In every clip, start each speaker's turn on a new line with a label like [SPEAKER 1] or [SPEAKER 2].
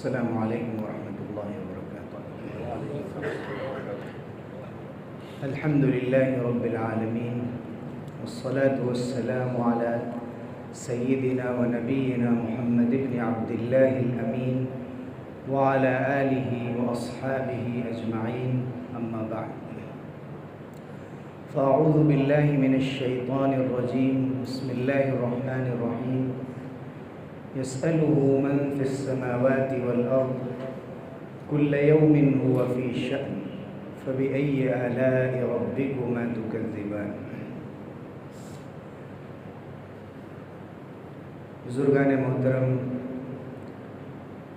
[SPEAKER 1] السلام علیکم ورحمۃ اللہ وبرکاتہ۔ الحمد للہ رب العالمین والصلاة والسلام علی سیدنا و نبینا محمد بن عبد اللہ الامین وعلی آلہ واصحابہ اجمعین، اما بعد فاعوذ باللہ من الشیطان الرجیم، بسم اللہ الرحمن الرحیم۔ يسأله من في السماوات والأرض كل يوم هو في شأن فبأي آلاء ربكما تكذبان۔ بزرگان محترم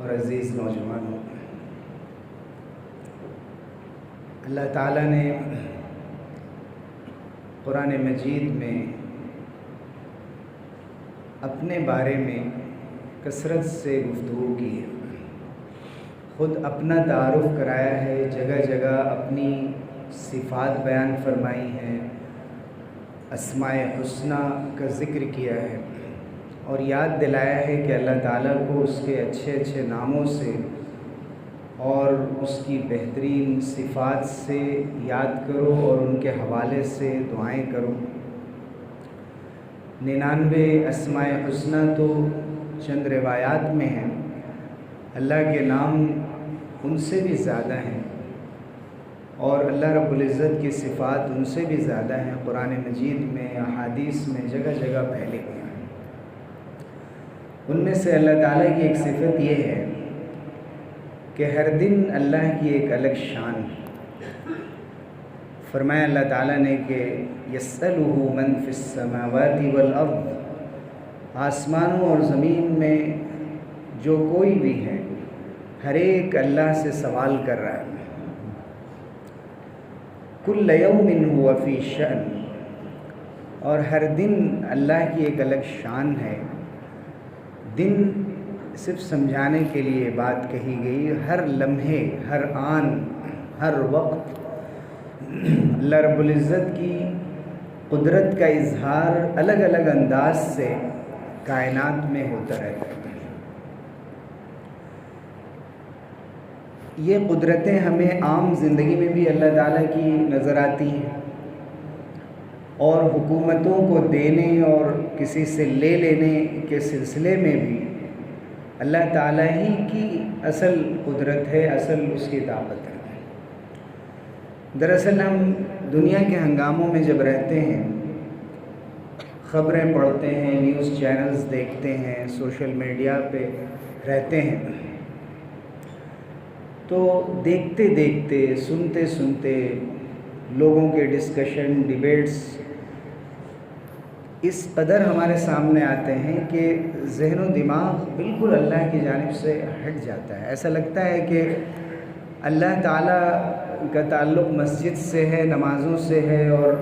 [SPEAKER 1] اور عزیز نوجوانوں، اللہ تعالیٰ نے قرآن مجید میں اپنے بارے میں کثرت سے گفتگو کی ہے، خود اپنا تعارف کرایا ہے، جگہ جگہ اپنی صفات بیان فرمائی ہیں، اسماء حسنہ کا ذکر کیا ہے اور یاد دلایا ہے کہ اللہ تعالیٰ کو اس کے اچھے اچھے ناموں سے اور اس کی بہترین صفات سے یاد کرو اور ان کے حوالے سے دعائیں کرو۔ 99 اسماء حسنہ تو چند روایات میں ہیں، اللہ کے نام ان سے بھی زیادہ ہیں اور اللہ رب العزت کی صفات ان سے بھی زیادہ ہیں، قرآن مجید میں احادیث میں جگہ جگہ پھیلے ہوئے ہیں۔ ان میں سے اللہ تعالیٰ کی ایک صفت یہ ہے کہ ہر دن اللہ کی ایک الگ شان ہے۔ فرمایا اللہ تعالیٰ نے کہ یسألہ من فی السماوات والارض، آسمانوں اور زمین میں جو کوئی بھی ہے ہر ایک اللہ سے سوال کر رہا ہے۔ کل یوم هو فی شأن، اور ہر دن اللہ کی ایک الگ شان ہے۔ دن صرف سمجھانے کے لیے بات کہی گئی، ہر لمحے، ہر آن، ہر وقت اللہ رب العزت کی قدرت کا اظہار الگ الگ انداز سے کائنات میں ہوتا رہتا ہے۔ یہ قدرتیں ہمیں عام زندگی میں بھی اللہ تعالیٰ کی نظر آتی ہیں اور حکومتوں کو دینے اور کسی سے لے لینے کے سلسلے میں بھی اللہ تعالیٰ ہی کی اصل قدرت ہے، اصل اس کی طاقت ہے۔ دراصل ہم دنیا کے ہنگاموں میں جب رہتے ہیں، خبریں پڑھتے ہیں، نیوز چینلز دیکھتے ہیں، سوشل میڈیا پہ رہتے ہیں، تو دیکھتے دیکھتے، سنتے سنتے لوگوں کے ڈسکشن، ڈیبیٹس اس قدر ہمارے سامنے آتے ہیں کہ ذہن و دماغ بالکل اللہ کی جانب سے ہٹ جاتا ہے۔ ایسا لگتا ہے کہ اللہ تعالیٰ کا تعلق مسجد سے ہے، نمازوں سے ہے اور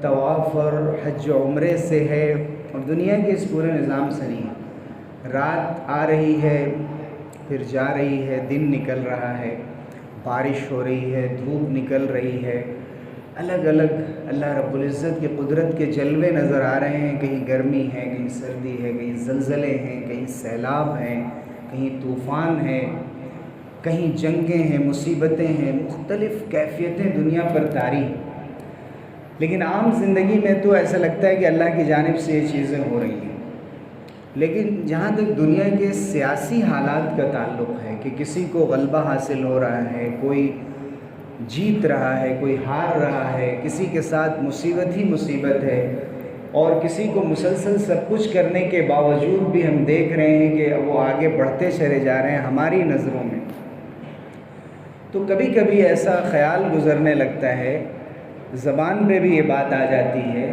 [SPEAKER 1] طواف اور حج و عمرے سے ہے، اور دنیا کے اس پورے نظام سے نہیں ہے۔ رات آ رہی ہے پھر جا رہی ہے، دن نکل رہا ہے، بارش ہو رہی ہے، دھوپ نکل رہی ہے، الگ الگ اللہ رب العزت کی قدرت کے جلوے نظر آ رہے ہیں۔ کہیں گرمی ہے، کہیں سردی ہے، کہیں زلزلے ہیں، کہیں سیلاب ہیں، کہیں طوفان ہے، کہیں جنگیں ہیں، مصیبتیں ہیں، مختلف کیفیتیں دنیا پر طاری ہیں۔ لیکن عام زندگی میں تو ایسا لگتا ہے کہ اللہ کی جانب سے یہ چیزیں ہو رہی ہیں۔ لیکن جہاں تک دنیا کے سیاسی حالات کا تعلق ہے کہ کسی کو غلبہ حاصل ہو رہا ہے، کوئی جیت رہا ہے، کوئی ہار رہا ہے، کسی کے ساتھ مصیبت ہی مصیبت ہے، اور کسی کو مسلسل سب کچھ کرنے کے باوجود بھی ہم دیکھ رہے ہیں کہ وہ آگے بڑھتے چلے جا رہے ہیں ہماری نظروں میں، تو کبھی کبھی ایسا خیال گزرنے لگتا ہے، زبان پہ بھی یہ بات آ جاتی ہے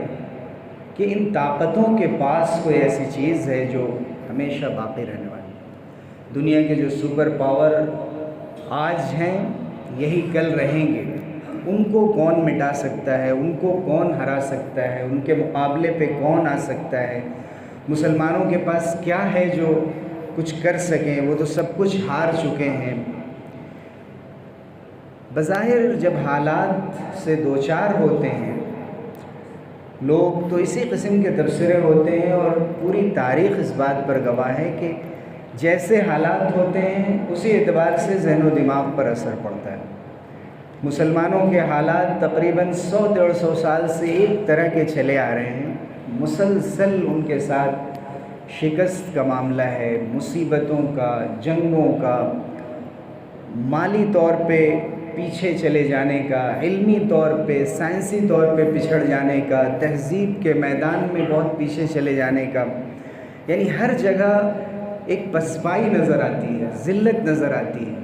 [SPEAKER 1] کہ ان طاقتوں کے پاس کوئی ایسی چیز ہے جو ہمیشہ باقی رہنے والی ہے۔ دنیا کے جو سپر پاور آج ہیں یہی کل رہیں گے، ان کو کون مٹا سکتا ہے، ان کو کون ہرا سکتا ہے، ان کے مقابلے پہ کون آ سکتا ہے؟ مسلمانوں کے پاس کیا ہے جو کچھ کر سکیں؟ وہ تو سب کچھ ہار چکے ہیں۔ بظاہر جب حالات سے دوچار ہوتے ہیں لوگ تو اسی قسم کے تبصرے ہوتے ہیں، اور پوری تاریخ اس بات پر گواہ ہے کہ جیسے حالات ہوتے ہیں اسی اعتبار سے ذہن و دماغ پر اثر پڑتا ہے۔ مسلمانوں کے حالات تقریباً 100-150 سال سے ایک طرح کے چلے آ رہے ہیں، مسلسل ان کے ساتھ شکست کا معاملہ ہے، مصیبتوں کا، جنگوں کا، مالی طور پہ پیچھے چلے جانے کا، علمی طور پہ، سائنسی طور پہ پچھڑ جانے کا، تہذیب کے میدان میں بہت پیچھے چلے جانے کا، یعنی ہر جگہ ایک پسپائی نظر آتی ہے، ذلت نظر آتی ہے۔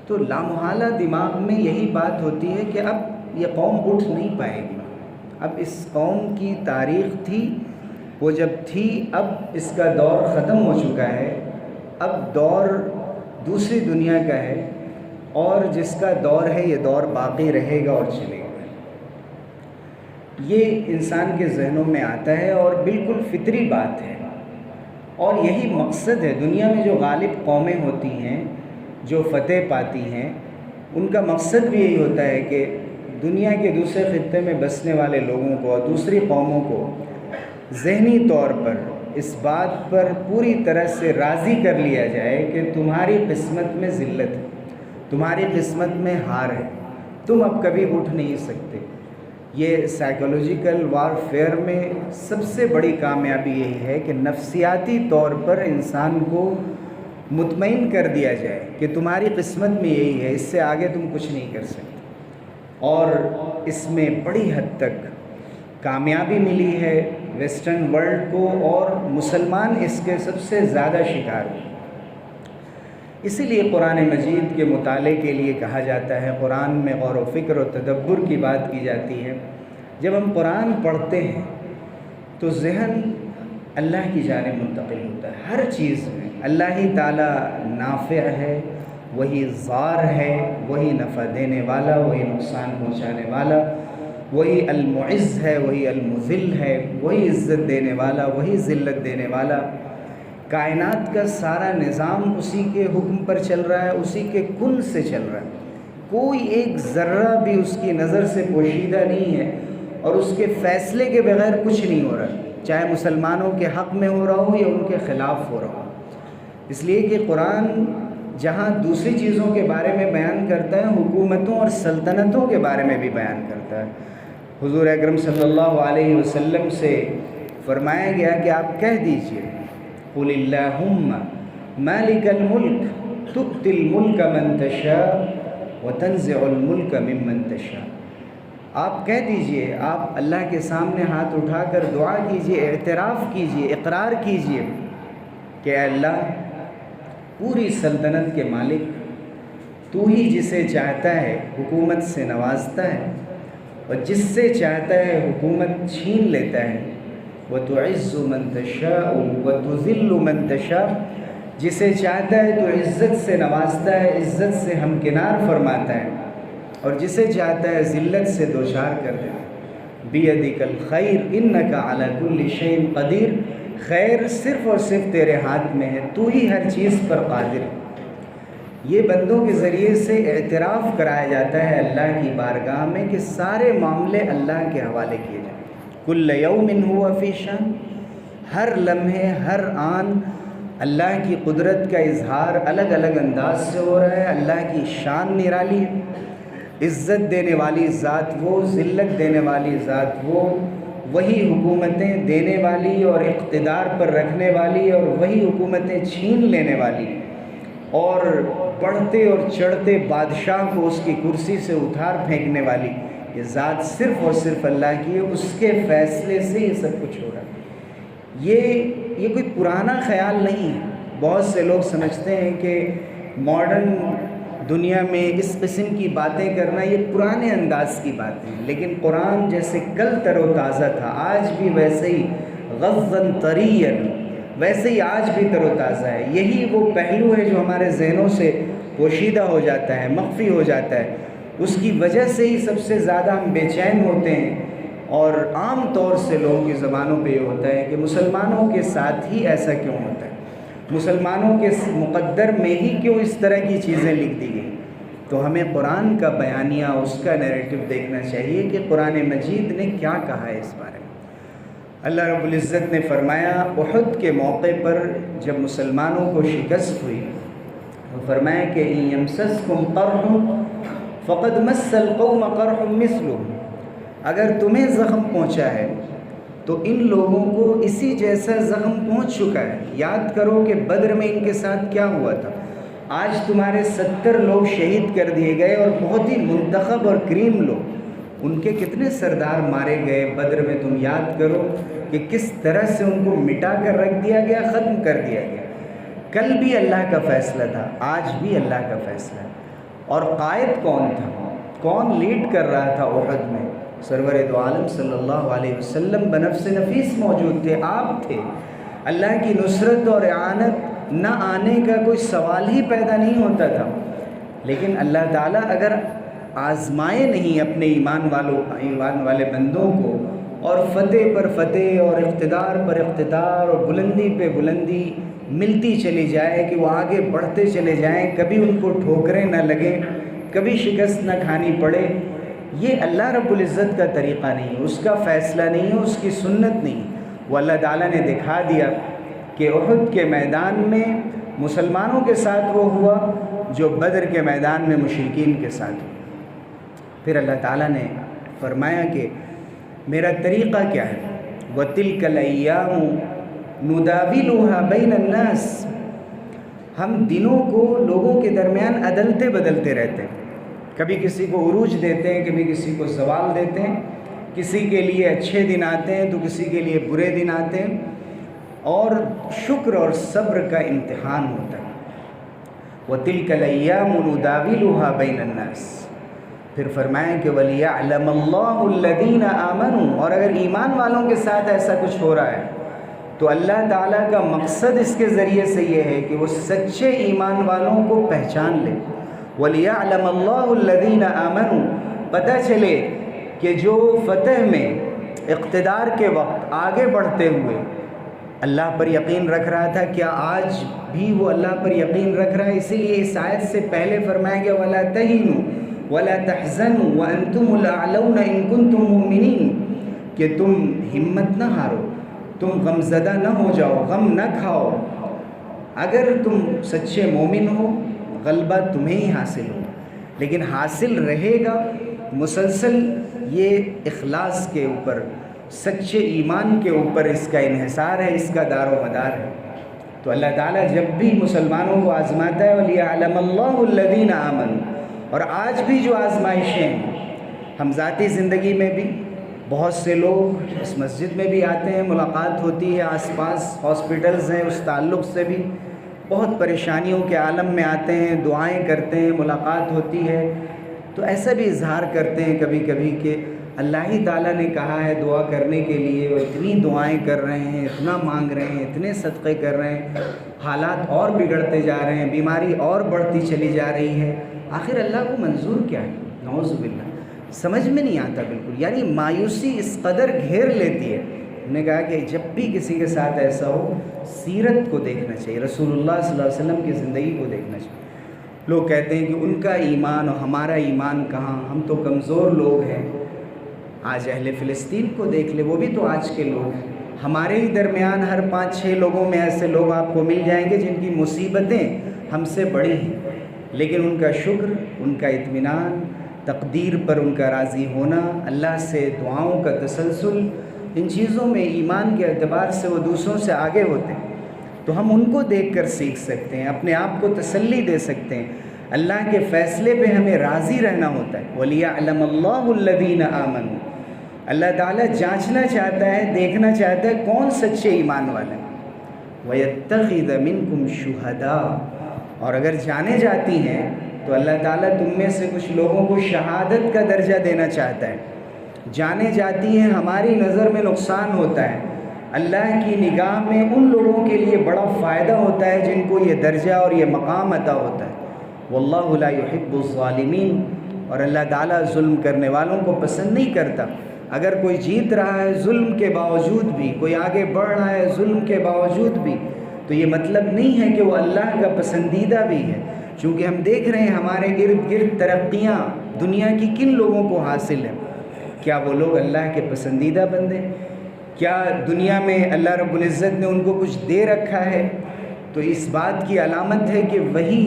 [SPEAKER 1] تو لامحالہ دماغ میں یہی بات ہوتی ہے کہ اب یہ قوم اٹھ نہیں پائے گی، اب اس قوم کی تاریخ تھی، وہ جب تھی، اب اس کا دور ختم ہو چکا ہے، اب دور دوسری دنیا کا ہے، اور جس کا دور ہے یہ دور باقی رہے گا اور چلے گا۔ یہ انسان کے ذہنوں میں آتا ہے اور بالکل فطری بات ہے، اور یہی مقصد ہے۔ دنیا میں جو غالب قومیں ہوتی ہیں، جو فتح پاتی ہیں، ان کا مقصد بھی یہی ہوتا ہے کہ دنیا کے دوسرے خطے میں بسنے والے لوگوں کو اور دوسری قوموں کو ذہنی طور پر اس بات پر پوری طرح سے راضی کر لیا جائے کہ تمہاری قسمت میں ذلت ہے، تمہاری قسمت میں ہار ہے، تم اب کبھی اٹھ نہیں سکتے۔ یہ سائیکولوجیکل وارفیئر میں سب سے بڑی کامیابی یہی ہے کہ نفسیاتی طور پر انسان کو مطمئن کر دیا جائے کہ تمہاری قسمت میں یہی ہے، اس سے آگے تم کچھ نہیں کر سکتے۔ اور اس میں بڑی حد تک کامیابی ملی ہے ویسٹرن ورلڈ کو، اور مسلمان اس کے سب سے زیادہ شکار ہوئے۔ اسی لیے قرآن مجید کے مطالعے کے لیے کہا جاتا ہے، قرآن میں غور و فکر و تدبر کی بات کی جاتی ہے۔ جب ہم قرآن پڑھتے ہیں تو ذہن اللہ کی جانب منتقل ہوتا ہے، ہر چیز میں اللہ ہی تعالیٰ نافع ہے، وہی ضار ہے، وہی نفع دینے والا، وہی نقصان پہنچانے والا، وہی المعز ہے، وہی المذل ہے، وہی عزت دینے والا، وہی ذلت دینے والا۔ کائنات کا سارا نظام اسی کے حکم پر چل رہا ہے، اسی کے کن سے چل رہا ہے، کوئی ایک ذرہ بھی اس کی نظر سے پوشیدہ نہیں ہے، اور اس کے فیصلے کے بغیر کچھ نہیں ہو رہا، چاہے مسلمانوں کے حق میں ہو رہا ہو یا ان کے خلاف ہو رہا ہو۔ اس لیے کہ قرآن جہاں دوسری چیزوں کے بارے میں بیان کرتا ہے، حکومتوں اور سلطنتوں کے بارے میں بھی بیان کرتا ہے۔ حضور اکرم صلی اللہ علیہ وسلم سے فرمایا گیا کہ آپ کہہ دیجئے، قل اللہم مالک الملک تؤتی الملک من تشاء وتنزع الملک ممن تشاء۔ آپ کہہ دیجئے، آپ اللہ کے سامنے ہاتھ اٹھا کر دعا کیجئے، اعتراف کیجئے، اقرار کیجئے کہ اے اللہ، پوری سلطنت کے مالک تو ہی جسے چاہتا ہے حکومت سے نوازتا ہے، اور جس سے چاہتا ہے حکومت چھین لیتا ہے۔ وَتُعِزُّ مَن تَشَاءُ وَتُذِلُّ مَن تَشَاءُ، جسے چاہتا ہے تو عزت سے نوازتا ہے، عزت سے ہمکنار فرماتا ہے، اور جسے چاہتا ہے ذلت سے دوچار کر دیتا ہے۔ بِيَدِكَ الْخَيْرُ إِنَّكَ عَلَى كُلِّ شَيْءٍ قَدِيرٌ، خیر صرف اور صرف تیرے ہاتھ میں ہے، تو ہی ہر چیز پر قادر ہے۔ یہ بندوں کے ذریعے سے اعتراف کرایا جاتا ہے اللہ کی بارگاہ میں کہ سارے معاملے اللہ کے حوالے کیے جائیں۔ کل یوم ہوا فی شان، ہر لمحے، ہر آن اللہ کی قدرت کا اظہار الگ الگ انداز سے ہو رہا ہے، اللہ کی شان نرالی ہے۔ عزت دینے والی ذات وہ، ذلت دینے والی ذات وہ، وہی حکومتیں دینے والی اور اقتدار پر رکھنے والی، اور وہی حکومتیں چھین لینے والی، اور بڑھتے اور چڑھتے بادشاہ کو اس کی کرسی سے اتار پھینکنے والی یہ ذات صرف اور صرف اللہ کی ہے۔ اس کے فیصلے سے یہ سب کچھ ہو رہا ہے۔ یہ کوئی پرانا خیال نہیں ہے۔ بہت سے لوگ سمجھتے ہیں کہ ماڈرن دنیا میں اس قسم کی باتیں کرنا یہ پرانے انداز کی باتیں ہیں، لیکن قرآن جیسے کل تر و تازہ تھا، آج بھی ویسے ہی غضاً طریًّا، ویسے ہی آج بھی تر و تازہ ہے۔ یہی وہ پہلو ہے جو ہمارے ذہنوں سے پوشیدہ ہو جاتا ہے، مخفی ہو جاتا ہے، اس کی وجہ سے ہی سب سے زیادہ ہم بے چین ہوتے ہیں۔ اور عام طور سے لوگوں کی زبانوں پہ یہ ہوتا ہے کہ مسلمانوں کے ساتھ ہی ایسا کیوں ہوتا ہے، مسلمانوں کے مقدر میں ہی کیوں اس طرح کی چیزیں لکھ دی گئی۔ تو ہمیں قرآن کا بیانیہ، اس کا نیریٹو دیکھنا چاہیے کہ قرآن مجید نے کیا کہا ہے اس بارے میں۔ اللہ رب العزت نے فرمایا احد کے موقع پر جب مسلمانوں کو شکست ہوئی تو فرمایا کہ ان یمسسکم قرح فقد مس القوم قرح مثلہ، اگر تمہیں زخم پہنچا ہے تو ان لوگوں کو اسی جیسا زخم پہنچ چکا ہے۔ یاد کرو کہ بدر میں ان کے ساتھ کیا ہوا تھا۔ آج تمہارے 70 لوگ شہید کر دیے گئے اور بہت ہی منتخب اور کریم لوگ، ان کے کتنے سردار مارے گئے بدر میں۔ تم یاد کرو کہ کس طرح سے ان کو مٹا کر رکھ دیا گیا، ختم کر دیا گیا۔ کل بھی اللہ کا فیصلہ تھا، آج بھی اللہ کا فیصلہ ہے۔ اور قائد کون تھا، کون لیڈ کر رہا تھا احد میں؟ سرور دو عالم صلی اللہ علیہ وسلم بنفس نفیس موجود تھے، آپ تھے۔ اللہ کی نصرت اور اعانت نہ آنے کا کوئی سوال ہی پیدا نہیں ہوتا تھا، لیکن اللہ تعالیٰ اگر آزمائے نہیں اپنے ایمان والے بندوں کو، اور فتح پر فتح اور اقتدار پر اقتدار اور بلندی پہ بلندی ملتی چلی جائے کہ وہ آگے بڑھتے چلے جائیں، کبھی ان کو ٹھوکریں نہ لگیں، کبھی شکست نہ کھانی پڑے، یہ اللہ رب العزت کا طریقہ نہیں ہے، اس کا فیصلہ نہیں ہے، اس کی سنت نہیں۔ وہ اللہ تعالیٰ نے دکھا دیا کہ احد کے میدان میں مسلمانوں کے ساتھ وہ ہوا جو بدر کے میدان میں مشرکین کے ساتھ ہوا۔ پھر اللہ تعالیٰ نے فرمایا کہ میرا طریقہ کیا ہے، وَتِلْكَ الْأَيَّامُ نُدَاوِلُهَا بَيْنَ النَّاسِ، ہم دنوں کو لوگوں کے درمیان عدلتے بدلتے رہتے ہیں، کبھی کسی کو عروج دیتے ہیں، کبھی کسی کو زوال دیتے ہیں، کسی کے لیے اچھے دن آتے ہیں تو کسی کے لیے برے دن آتے ہیں، اور شکر اور صبر کا امتحان ہوتا ہے۔ وَتِلْكَ الْأَيَّامُ نُدَاوِلُهَا بَيْنَ النَّاسِ، پھر فرمائیں کہ وَلِيَعْلَمَ اللَّهُ الَّذِينَ آمَنُوا، اور اگر ایمان والوں کے ساتھ ایسا کچھ ہو رہا ہے تو اللہ تعالیٰ کا مقصد اس کے ذریعے سے یہ ہے کہ وہ سچے ایمان والوں کو پہچان لے۔ وَلِيَعْلَمَ اللَّهُ الَّذِينَ آمَنُوا، پتہ چلے کہ جو فتح میں اقتدار کے وقت آگے بڑھتے ہوئے اللہ پر یقین رکھ رہا تھا، کیا آج بھی وہ اللہ پر یقین رکھ رہا ہے؟ اسی لیے اس آیت سے پہلے فرمایا گیا وَلَا تَهِنُوا وَلَا تَحْزَنُوا وَأَنْتُمُ الْأَعْلَوْنَ إِن كُنتُم مُؤْمِنِينَ، کہ تم ہمت نہ ہارو، تم غم زدہ نہ ہو جاؤ، غم نہ کھاؤ، اگر تم سچے مومن ہو غلبہ تمہیں ہی حاصل ہو، لیکن حاصل رہے گا مسلسل یہ اخلاص کے اوپر، سچے ایمان کے اوپر اس کا انحصار ہے، اس کا دار و مدار ہے۔ تو اللہ تعالیٰ جب بھی مسلمانوں کو آزماتا ہے وَلِيَعْلَمَ اللَّهُ الَّذِينَ آمَنُوا، اور آج بھی جو آزمائشیں ہیں، ہم ذاتی زندگی میں بھی بہت سے لوگ اس مسجد میں بھی آتے ہیں، ملاقات ہوتی ہے، آس پاس ہاسپٹلز ہیں، اس تعلق سے بھی بہت پریشانیوں کے عالم میں آتے ہیں، دعائیں کرتے ہیں، ملاقات ہوتی ہے، تو ایسا بھی اظہار کرتے ہیں کبھی کبھی کہ اللہ ہی تعالیٰ نے کہا ہے دعا کرنے کے لیے، وہ اتنی دعائیں کر رہے ہیں، اتنا مانگ رہے ہیں، اتنے صدقے کر رہے ہیں، حالات اور بگڑتے جا رہے ہیں، بیماری اور بڑھتی چلی جا رہی ہے، آخر اللہ کو منظور کیا ہے؟ نعوذ باللہ، سمجھ میں نہیں آتا بالکل، یعنی مایوسی اس قدر گھیر لیتی ہے۔ ہم نے کہا کہ جب بھی کسی کے ساتھ ایسا ہو سیرت کو دیکھنا چاہیے، رسول اللہ صلی اللہ علیہ وسلم کی زندگی کو دیکھنا چاہیے۔ لوگ کہتے ہیں کہ ان کا ایمان اور ہمارا ایمان کہاں، ہم تو کمزور لوگ ہیں۔ آج اہل فلسطین کو دیکھ لے، وہ بھی تو آج کے لوگ ہیں۔ ہمارے ہی درمیان ہر 5-6 لوگوں میں ایسے لوگ آپ کو مل جائیں گے جن کی مصیبتیں ہم سے بڑی ہیں، لیکن ان کا شکر، ان کا اطمینان، تقدیر پر ان کا راضی ہونا، اللہ سے دعاؤں کا تسلسل، ان چیزوں میں ایمان کے اعتبار سے وہ دوسروں سے آگے ہوتے ہیں۔ تو ہم ان کو دیکھ کر سیکھ سکتے ہیں، اپنے آپ کو تسلی دے سکتے ہیں، اللہ کے فیصلے پہ ہمیں راضی رہنا ہوتا ہے۔ وَلِيَعْلَمَ اللَّهُ الَّذِينَ آمَنُوا، اللہ تعالیٰ جانچنا چاہتا ہے، دیکھنا چاہتا ہے کون سچے ایمان والے ہیں۔ وَيَتَّخِذَ مِنْكُمْ شُهَدَاءَ، اور اگر جانے جاتی ہیں تو اللہ تعالیٰ تم میں سے کچھ لوگوں کو شہادت کا درجہ دینا چاہتا ہے۔ جانے جاتی ہیں، ہماری نظر میں نقصان ہوتا ہے، اللہ کی نگاہ میں ان لوگوں کے لیے بڑا فائدہ ہوتا ہے جن کو یہ درجہ اور یہ مقام عطا ہوتا ہے۔ واللہ لا يحب الظالمین، اور اللہ تعالیٰ ظلم کرنے والوں کو پسند نہیں کرتا۔ اگر کوئی جیت رہا ہے ظلم کے باوجود بھی، کوئی آگے بڑھ رہا ہے ظلم کے باوجود بھی، تو یہ مطلب نہیں ہے کہ وہ اللہ کا پسندیدہ بھی ہے، چونکہ ہم دیکھ رہے ہیں ہمارے ارد گرد ترقیاں دنیا کی کن لوگوں کو حاصل ہیں۔ کیا وہ لوگ اللہ کے پسندیدہ بندے؟ کیا دنیا میں اللہ رب العزت نے ان کو کچھ دے رکھا ہے؟ تو اس بات کی علامت ہے کہ وہی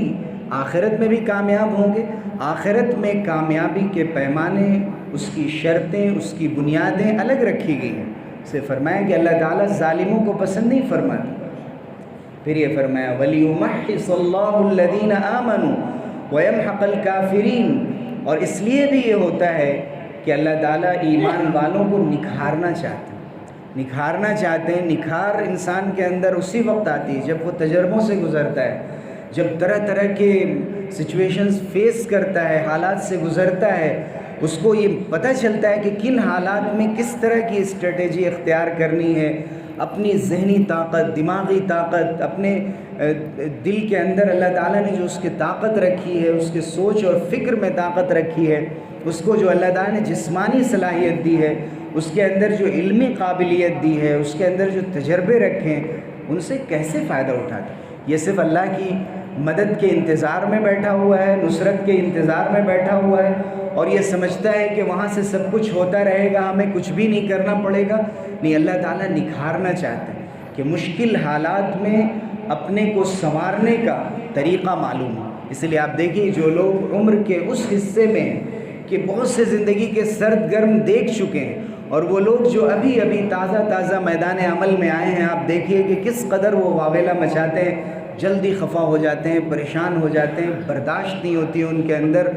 [SPEAKER 1] آخرت میں بھی کامیاب ہوں گے۔ آخرت میں کامیابی کے پیمانے، اس کی شرطیں، اس کی بنیادیں الگ رکھی گئی ہیں۔ سے فرمایا کہ اللہ تعالیٰ ظالموں کو پسند نہیں فرماتا۔ پھر یہ فرمایا وَلِيُمَحِّصَ اللَّهُ الَّذِينَ آمَنُوا وَيَمْحَقَ الْكَافِرِينَ، اور اس لیے بھی یہ ہوتا ہے کہ اللہ تعالیٰ ایمان والوں کو نکھارنا چاہتے ہیں، نکھارنا چاہتے ہیں۔ نکھار انسان کے اندر اسی وقت آتی ہے جب وہ تجربوں سے گزرتا ہے، جب طرح طرح کے سچویشنز فیس کرتا ہے، حالات سے گزرتا ہے، اس کو یہ پتہ چلتا ہے کہ کن حالات میں کس طرح کی اسٹریٹجی اختیار کرنی ہے۔ اپنی ذہنی طاقت، دماغی طاقت، اپنے دل کے اندر اللہ تعالیٰ نے جو اس کی طاقت رکھی ہے، اس کے سوچ اور فکر میں طاقت رکھی ہے، اس کو جو اللہ تعالیٰ نے جسمانی صلاحیت دی ہے، اس کے اندر جو علمی قابلیت دی ہے، اس کے اندر جو تجربے رکھے ہیں، ان سے کیسے فائدہ اٹھاتا ہے؟ یہ صرف اللہ کی مدد کے انتظار میں بیٹھا ہوا ہے، نصرت کے انتظار میں بیٹھا ہوا ہے، اور یہ سمجھتا ہے کہ وہاں سے سب کچھ ہوتا رہے گا، ہمیں کچھ بھی نہیں کرنا پڑے گا۔ نہیں، اللہ تعالیٰ نکھارنا چاہتے ہیں کہ مشکل حالات میں اپنے کو سنوارنے کا طریقہ معلوم ہے۔ اس لیے آپ دیکھیے جو لوگ عمر کے اس حصے میں ہیں کہ بہت سے زندگی کے سرد گرم دیکھ چکے ہیں، اور وہ لوگ جو ابھی ابھی تازہ میدان عمل میں آئے ہیں، آپ دیکھیے کہ کس قدر وہ واویلا مچاتے ہیں، جلدی خفا ہو جاتے ہیں، پریشان ہو جاتے ہیں، برداشت نہیں ہوتی ہے ان کے اندر۔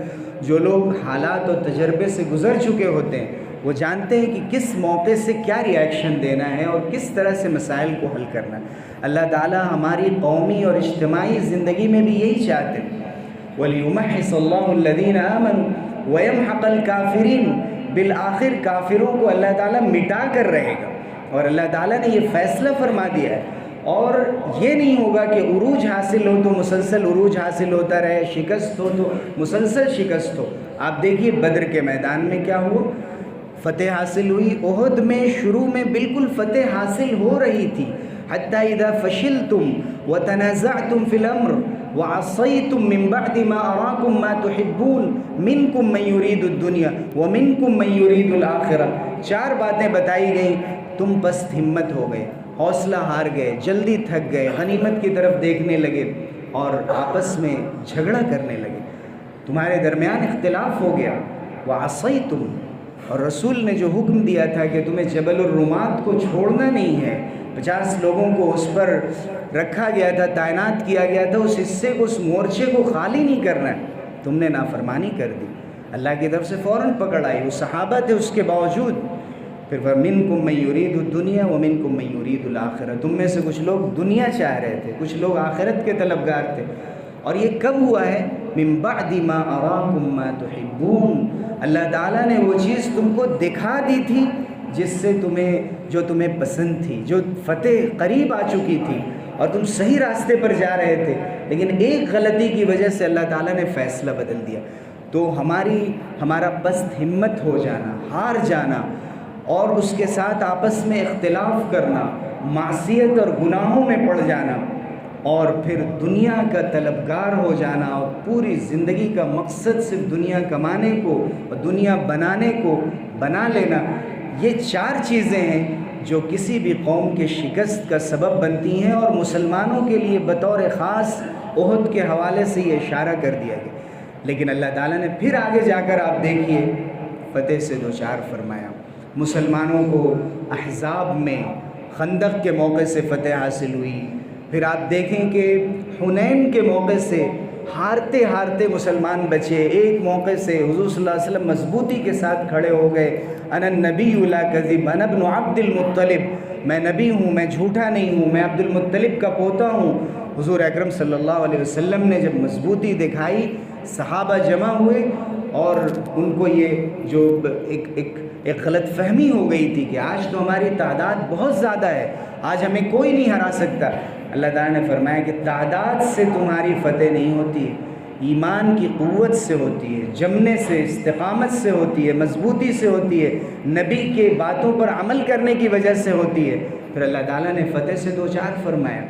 [SPEAKER 1] جو لوگ حالات اور تجربے سے گزر چکے ہوتے ہیں وہ جانتے ہیں کہ کس موقع سے کیا ریئیکشن دینا ہے اور کس طرح سے مسائل کو حل کرنا ہے۔ اللہ تعالیٰ ہماری قومی اور اجتماعی زندگی میں بھی یہی چاہتے ہیں۔ وَلِيُمَحِّصَ اللَّهُ الَّذِينَ آمَنُوا وَيَمْحَقَ الْكَافِرِينَ، بالآخر کافروں کو اللہ تعالیٰ مٹا کر رہے گا، اور اللہ تعالیٰ نے یہ فیصلہ فرما دیا ہے۔ اور یہ نہیں ہوگا کہ عروج حاصل ہو تو مسلسل عروج حاصل ہوتا رہے، شکست ہو تو مسلسل شکست ہو۔ آپ دیکھیے بدر کے میدان میں کیا ہوا، فتح حاصل ہوئی۔ احد میں شروع میں بالکل فتح حاصل ہو رہی تھی، حتی اذا فشلتم وتنازعتم فی الامر وعصیتم من بعد ما اراکم ما تحبون منکم من یرید الدنیا ومنکم من یرید الاخرہ۔ 4 باتیں بتائی گئیں، تم پست ہمت ہو گئے، حوصلہ ہار گئے، جلدی تھک گئے، غنیمت کی طرف دیکھنے لگے اور آپس میں جھگڑا کرنے لگے، تمہارے درمیان اختلاف ہو گیا۔ وعصیتم، اور رسول نے جو حکم دیا تھا کہ تمہیں جبل الرومات کو چھوڑنا نہیں ہے، 50 لوگوں کو اس پر رکھا گیا تھا، تعینات کیا گیا تھا، اس حصے کو، اس مورچے کو خالی نہیں کرنا ہے، تم نے نافرمانی کر دی۔ اللہ کی طرف سے فوراً پکڑ آئی، وہ صحابہ تھے اس کے باوجود۔ پھر وَمِنْكُمْ مَنْ يُرِيدُ الدُّنْيَا وَمِنْكُمْ مَنْ يُرِيدُ الْآخِرَةَ، تم میں سے کچھ لوگ دنیا چاہ رہے تھے، کچھ لوگ آخرت کے طلبگار تھے۔ اور یہ کب ہوا ہے؟ مِنْ بَعْدِ مَا أَرَاكُمْ مَا تُحِبُّونَ، اللہ تعالیٰ نے وہ چیز تم کو دکھا دی تھی جس سے جو تمہیں پسند تھی، جو فتح قریب آ چکی تھی اور تم صحیح راستے پر جا رہے تھے، لیکن ایک غلطی کی وجہ سے اللہ تعالیٰ نے فیصلہ بدل دیا۔ تو ہمارا پست ہمت ہو جانا، ہار جانا، اور اس کے ساتھ آپس میں اختلاف کرنا، معصیت اور گناہوں میں پڑ جانا، اور پھر دنیا کا طلبگار ہو جانا، اور پوری زندگی کا مقصد صرف دنیا کمانے کو اور دنیا بنانے کو بنا لینا، یہ 4 چیزیں ہیں جو کسی بھی قوم کے شکست کا سبب بنتی ہیں۔ اور مسلمانوں کے لیے بطور خاص احد کے حوالے سے یہ اشارہ کر دیا گیا، لیکن اللہ تعالیٰ نے پھر آگے جا کر آپ دیکھیے فتح سے 2 فرمایا۔ مسلمانوں کو احزاب میں خندق کے موقع سے فتح حاصل ہوئی، پھر آپ دیکھیں کہ حنین کے موقع سے ہارتے ہارتے مسلمان بچے، ایک موقع سے حضور صلی اللہ علیہ وسلم مضبوطی کے ساتھ کھڑے ہو گئے، انا النبی لا کذب، انا ابن عبد المطلب، میں نبی ہوں، میں جھوٹا نہیں ہوں، میں عبد المطلب کا پوتا ہوں۔ حضور اکرم صلی اللہ علیہ وسلم نے جب مضبوطی دکھائی، صحابہ جمع ہوئے، اور ان کو یہ جو ایک غلط فہمی ہو گئی تھی کہ آج تو ہماری تعداد بہت زیادہ ہے، آج ہمیں کوئی نہیں ہرا سکتا۔ اللہ تعالیٰ نے فرمایا کہ تعداد سے تمہاری فتح نہیں ہوتی، ایمان کی قوت سے ہوتی ہے، جمنے سے، استقامت سے ہوتی ہے، مضبوطی سے ہوتی ہے، نبی کے باتوں پر عمل کرنے کی وجہ سے ہوتی ہے۔ پھر اللہ تعالیٰ نے فتح سے 2 فرمایا۔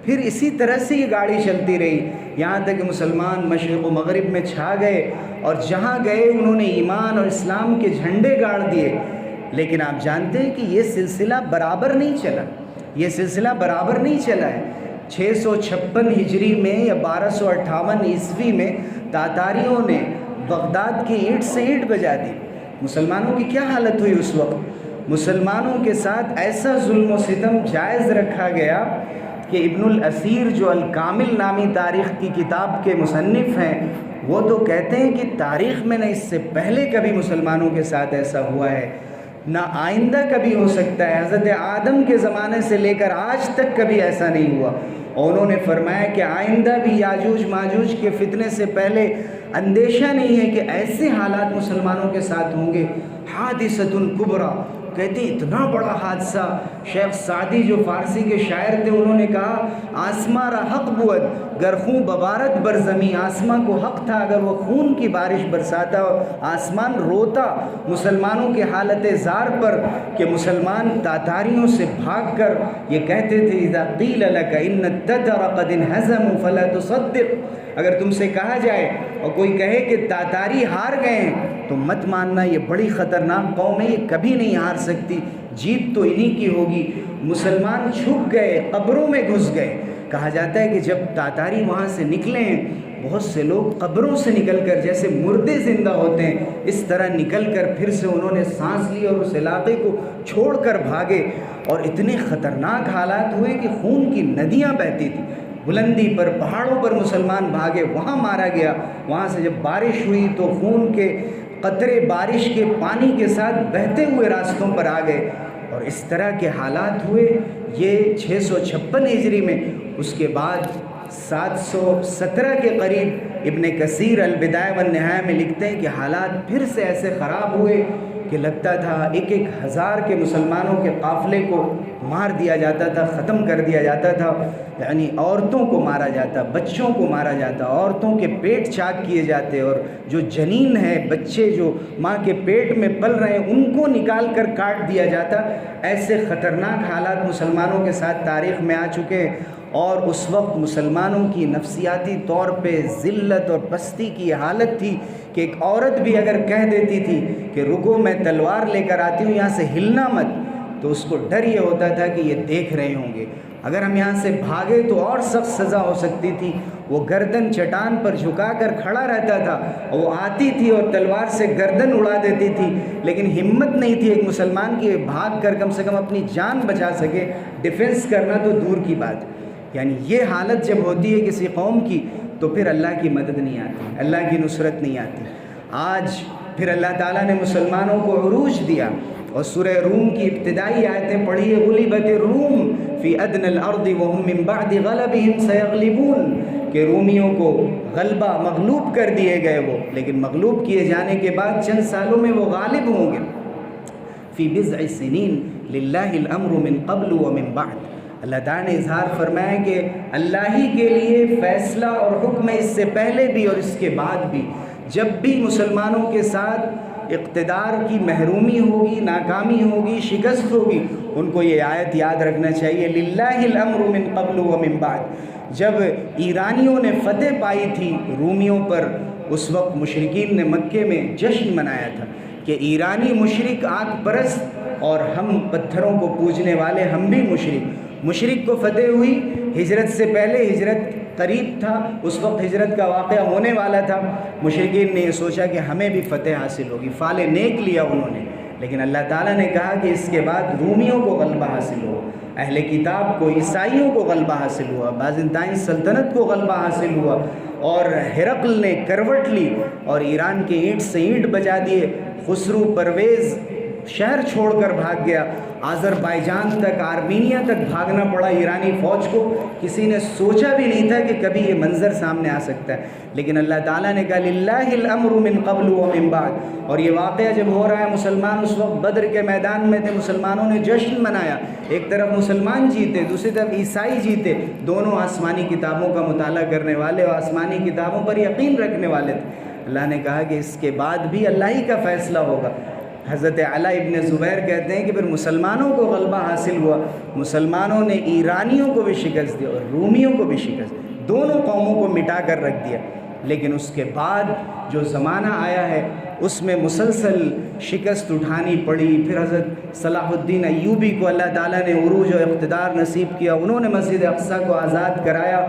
[SPEAKER 1] پھر اسی طرح سے یہ گاڑی چلتی رہی، یہاں تک کہ مسلمان مشرق و مغرب میں چھا گئے، اور جہاں گئے انہوں نے ایمان اور اسلام کے جھنڈے گاڑ دیے۔ لیکن آپ جانتے ہیں کہ یہ سلسلہ برابر نہیں چلا، یہ سلسلہ برابر نہیں چلا ہے۔ 656 ہجری میں یا 1258 عیسوی میں تاتاریوں نے بغداد کی اینٹ سے اینٹ بجا دی۔ مسلمانوں کی کیا حالت ہوئی اس وقت؟ مسلمانوں کے ساتھ ایسا ظلم و ستم جائز رکھا گیا کہ ابن الاسیر جو الکامل نامی تاریخ کی کتاب کے مصنف ہیں، وہ تو کہتے ہیں کہ تاریخ میں نہ اس سے پہلے کبھی مسلمانوں کے ساتھ ایسا ہوا ہے، نہ آئندہ کبھی ہو سکتا ہے۔ حضرت آدم کے زمانے سے لے کر آج تک کبھی ایسا نہیں ہوا۔ اور انہوں نے فرمایا کہ آئندہ بھی یاجوج ماجوج کے فتنے سے پہلے اندیشہ نہیں ہے کہ ایسے حالات مسلمانوں کے ساتھ ہوں گے۔ حادثۃ کبریٰ، کہتے ہیں اتنا بڑا حادثہ۔ شیخ سعدی جو فارسی کے شاعر تھے، انہوں نے کہا آسماں را حق بود گر خون ببارت بر زمین، آسماں کو حق تھا اگر وہ خون کی بارش برساتا اور آسمان روتا مسلمانوں کے حالت زار پر کہ مسلمان تاتاریوں سے بھاگ کر یہ کہتے تھے اذا قیل لک ان التتر قد انہزموا فلا تصدق، اگر تم سے کہا جائے اور کوئی کہے کہ تاتاری ہار گئے ہیں تو مت ماننا، یہ بڑی خطرناک قوم ہے، یہ کبھی نہیں ہار سکتی، جیت تو انہی کی ہوگی۔ مسلمان چھپ گئے، قبروں میں گھس گئے۔ کہا جاتا ہے کہ جب تاتاری وہاں سے نکلے ہیں، بہت سے لوگ قبروں سے نکل کر جیسے مردے زندہ ہوتے ہیں اس طرح نکل کر پھر سے انہوں نے سانس لی اور اس علاقے کو چھوڑ کر بھاگے، اور اتنے خطرناک حالات ہوئے کہ خون کی ندیاں بہتی تھیں۔ بلندی پر، پہاڑوں پر مسلمان بھاگے، وہاں مارا گیا۔ وہاں سے جب بارش ہوئی تو خون کے قطرے بارش کے پانی کے ساتھ بہتے ہوئے راستوں پر آ گئے، اور اس طرح کے حالات ہوئے۔ یہ 656 ہجری میں۔ اس کے بعد 717 کے قریب ابن کثیر البدایہ والنہایہ میں لکھتے ہیں کہ حالات پھر سے ایسے خراب ہوئے کہ لگتا تھا 1,000 کے مسلمانوں کے قافلے کو مار دیا جاتا تھا، ختم کر دیا جاتا تھا، یعنی عورتوں کو مارا جاتا، بچوں کو مارا جاتا، عورتوں کے پیٹ چاک کیے جاتے، اور جو جنین ہے، بچے جو ماں کے پیٹ میں پل رہے ہیں، ان کو نکال کر کاٹ دیا جاتا۔ ایسے خطرناک حالات مسلمانوں کے ساتھ تاریخ میں آ چکے ہیں، اور اس وقت مسلمانوں کی نفسیاتی طور پہ ذلت اور پستی کی حالت تھی کہ ایک عورت بھی اگر کہہ دیتی تھی کہ رکو میں تلوار لے کر آتی ہوں، یہاں سے ہلنا مت، تو اس کو ڈر یہ ہوتا تھا کہ یہ دیکھ رہے ہوں گے، اگر ہم یہاں سے بھاگے تو اور سخت سزا ہو سکتی تھی۔ وہ گردن چٹان پر جھکا کر کھڑا رہتا تھا، اور وہ آتی تھی اور تلوار سے گردن اڑا دیتی تھی، لیکن ہمت نہیں تھی ایک مسلمان کی بھاگ کر کم سے کم اپنی جان بچا سکے، ڈیفنس کرنا تو دور کی بات۔ یعنی یہ حالت جب ہوتی ہے کسی قوم کی تو پھر اللہ کی مدد نہیں آتی، اللہ کی نصرت نہیں آتی۔ آج پھر اللہ تعالیٰ نے مسلمانوں کو عروج دیا، اور سورہ روم کی ابتدائی آیتیں پڑھیے، غلبت الروم فی ادنی الارض وهم من بعد غلبهم سیغلبون، کہ رومیوں کو غلبہ، مغلوب کر دیے گئے وہ، لیکن مغلوب کیے جانے کے بعد چند سالوں میں وہ غالب ہوں گے۔ فی بضع سنین للہ الامر من قبل ومن بعد، اللہ تعالیٰ نے اظہار فرمایا کہ اللہ ہی کے لیے فیصلہ اور حکم ہے، اس سے پہلے بھی اور اس کے بعد بھی۔ جب بھی مسلمانوں کے ساتھ اقتدار کی محرومی ہوگی، ناکامی ہوگی، شکست ہوگی، ان کو یہ آیت یاد رکھنا چاہیے، للہ الامر من قبل ومن بعد۔ جب ایرانیوں نے فتح پائی تھی رومیوں پر، اس وقت مشرکین نے مکے میں جشن منایا تھا کہ ایرانی مشرک آگ پرست اور ہم پتھروں کو پوجنے والے، ہم بھی مشرک۔ مشرک کو فتح ہوئی، ہجرت سے پہلے، ہجرت قریب تھا، اس وقت ہجرت کا واقعہ ہونے والا تھا۔ مشرکین نے یہ سوچا کہ ہمیں بھی فتح حاصل ہوگی، فال نیک لیا انہوں نے، لیکن اللہ تعالیٰ نے کہا کہ اس کے بعد رومیوں کو غلبہ حاصل ہوا، اہل کتاب کو، عیسائیوں کو غلبہ حاصل ہوا، بازنطائن سلطنت کو غلبہ حاصل ہوا، اور ہرقل نے کروٹ لی اور ایران کے اینٹ سے اینٹ بجا دیے۔ خسرو پرویز شہر چھوڑ کر بھاگ گیا، آذربائیجان تک، آرمینیا تک بھاگنا پڑا ایرانی فوج کو۔ کسی نے سوچا بھی نہیں تھا کہ کبھی یہ منظر سامنے آ سکتا ہے، لیکن اللہ تعالیٰ نے کہا للہ الامر من قبل ومن بعد۔ اور یہ واقعہ جب ہو رہا ہے، مسلمان اس وقت بدر کے میدان میں تھے، مسلمانوں نے جشن منایا، ایک طرف مسلمان جیتے، دوسری طرف عیسائی جیتے، دونوں آسمانی کتابوں کا مطالعہ کرنے والے اور آسمانی کتابوں پر یقین رکھنے والے تھے۔ اللہ نے کہا کہ اس کے بعد بھی اللہ ہی کا فیصلہ ہوگا۔ حضرت علی ابن زبیر کہتے ہیں کہ پھر مسلمانوں کو غلبہ حاصل ہوا، مسلمانوں نے ایرانیوں کو بھی شکست دی اور رومیوں کو بھی شکست دی، دونوں قوموں کو مٹا کر رکھ دیا۔ لیکن اس کے بعد جو زمانہ آیا ہے اس میں مسلسل شکست اٹھانی پڑی. پھر حضرت صلاح الدین ایوبی کو اللہ تعالیٰ نے عروج و اقتدار نصیب کیا، انہوں نے مسجد اقصیٰ کو آزاد کرایا.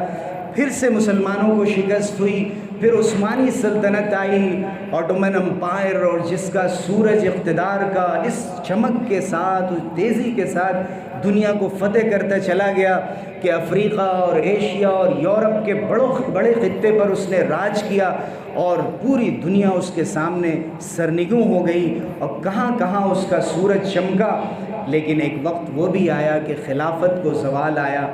[SPEAKER 1] پھر سے مسلمانوں کو شکست ہوئی. پھر عثمانی سلطنت آئی، آٹومن امپائر، اور جس کا سورج اقتدار کا اس چمک کے ساتھ، اس تیزی کے ساتھ دنیا کو فتح کرتا چلا گیا کہ افریقہ اور ایشیا اور یورپ کے بڑے خطے پر اس نے راج کیا اور پوری دنیا اس کے سامنے سرنگوں ہو گئی اور کہاں کہاں اس کا سورج چمکا. لیکن ایک وقت وہ بھی آیا کہ خلافت کو زوال آیا،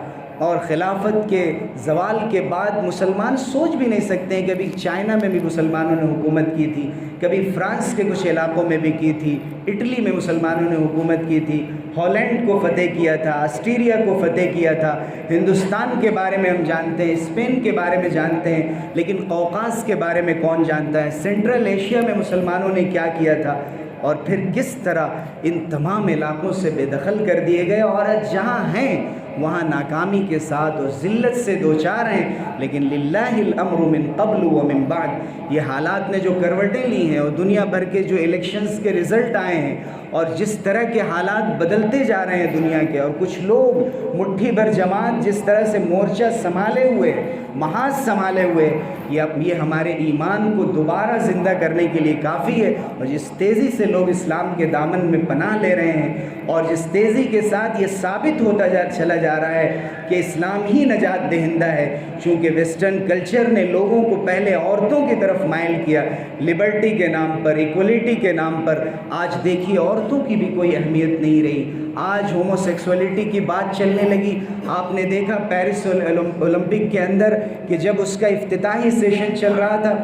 [SPEAKER 1] اور خلافت کے زوال کے بعد مسلمان سوچ بھی نہیں سکتے ہیں. کبھی چائنا میں بھی مسلمانوں نے حکومت کی تھی، کبھی فرانس کے کچھ علاقوں میں بھی کی تھی، اٹلی میں مسلمانوں نے حکومت کی تھی، ہالینڈ کو فتح کیا تھا، آسٹریلیا کو فتح کیا تھا. ہندوستان کے بارے میں ہم جانتے ہیں، اسپین کے بارے میں جانتے ہیں، لیکن قوقاز کے بارے میں کون جانتا ہے؟ سینٹرل ایشیا میں مسلمانوں نے کیا کیا تھا، اور پھر کس طرح ان تمام علاقوں سے بے دخل کر دیے گئے، اور آج جہاں ہیں وہاں ناکامی کے ساتھ اور ذلت سے دوچار ہیں. لیکن للہ الامر من قبل و من بعد، یہ حالات نے جو کروٹیں لی ہیں اور دنیا بھر کے جو الیکشنز کے رزلٹ آئے ہیں اور جس طرح کے حالات بدلتے جا رہے ہیں دنیا کے، اور کچھ لوگ مٹھی بھر جماعت جس طرح سے مورچہ سنبھالے ہوئے، محاذ سنبھالے ہوئے، یہ ہمارے ایمان کو دوبارہ زندہ کرنے کے لیے کافی ہے. اور جس تیزی سے لوگ اسلام کے دامن میں پناہ لے رہے ہیں، اور جس تیزی کے ساتھ یہ ثابت ہوتا چلا جا رہا ہے کہ اسلام ہی نجات دہندہ ہے، چونکہ ویسٹرن کلچر نے لوگوں کو پہلے عورتوں کی طرف مائل کیا، لبرٹی کے نام پر، ایکولیٹی کے نام پر. آج دیکھیے عورتوں کی بھی کوئی اہمیت نہیں رہی. آج ہومو سیکسولیٹی کی بات چلنے لگی. آپ نے دیکھا پیرس اولمپک کے اندر کہ جب اس کا افتتاحی سیشن چل رہا تھا،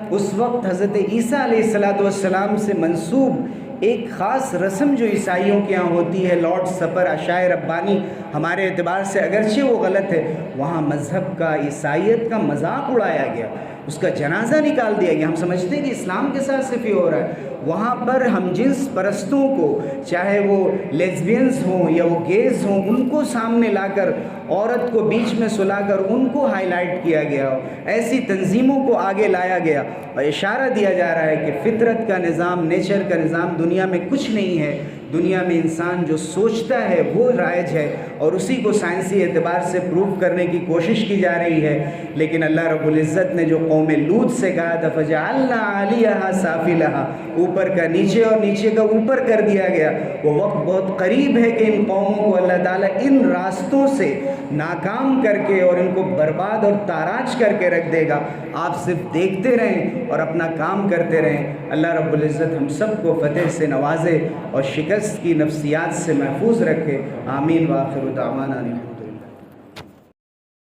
[SPEAKER 1] اس وقت حضرت عیسیٰ علیہ السلام سے منسوب ایک خاص رسم جو عیسائیوں کے ہاں ہوتی ہے، لارڈ سپر، عشاء ربانی، ہمارے اعتبار سے اگرچہ وہ غلط ہے، وہاں مذہب کا، عیسائیت کا مذاق اڑایا گیا، اس کا جنازہ نکال دیا گیا. ہم سمجھتے ہیں کہ اسلام کے ساتھ صرف یہ ہو رہا ہے. وہاں پر ہم جنس پرستوں کو، چاہے وہ لیزبینز ہوں یا وہ گیز ہوں، ان کو سامنے لا کر، عورت کو بیچ میں سلا کر ان کو ہائی لائٹ کیا گیا، ایسی تنظیموں کو آگے لایا گیا اور اشارہ دیا جا رہا ہے کہ فطرت کا نظام، نیچر کا نظام دنیا میں کچھ نہیں ہے. دنیا میں انسان جو سوچتا ہے وہ رائج ہے، اور اسی کو سائنسی اعتبار سے پروف کرنے کی کوشش کی جا رہی ہے. لیکن اللہ رب العزت نے جو قوم لوط سے کہا تھا فَجَعَلْنَا عَلِيَهَا سَافِلَهَا، اوپر کا نیچے اور نیچے کا اوپر کر دیا گیا، وہ وقت بہت قریب ہے کہ ان قوموں کو اللہ تعالیٰ ان راستوں سے ناکام کر کے اور ان کو برباد اور تاراج کر کے رکھ دے گا. آپ صرف دیکھتے رہیں اور اپنا کام کرتے رہیں. اللہ رب العزت ہم سب کو فتح سے نوازے اور شکست کی نفسیات سے محفوظ رکھے. آمین. وآخر دعوانا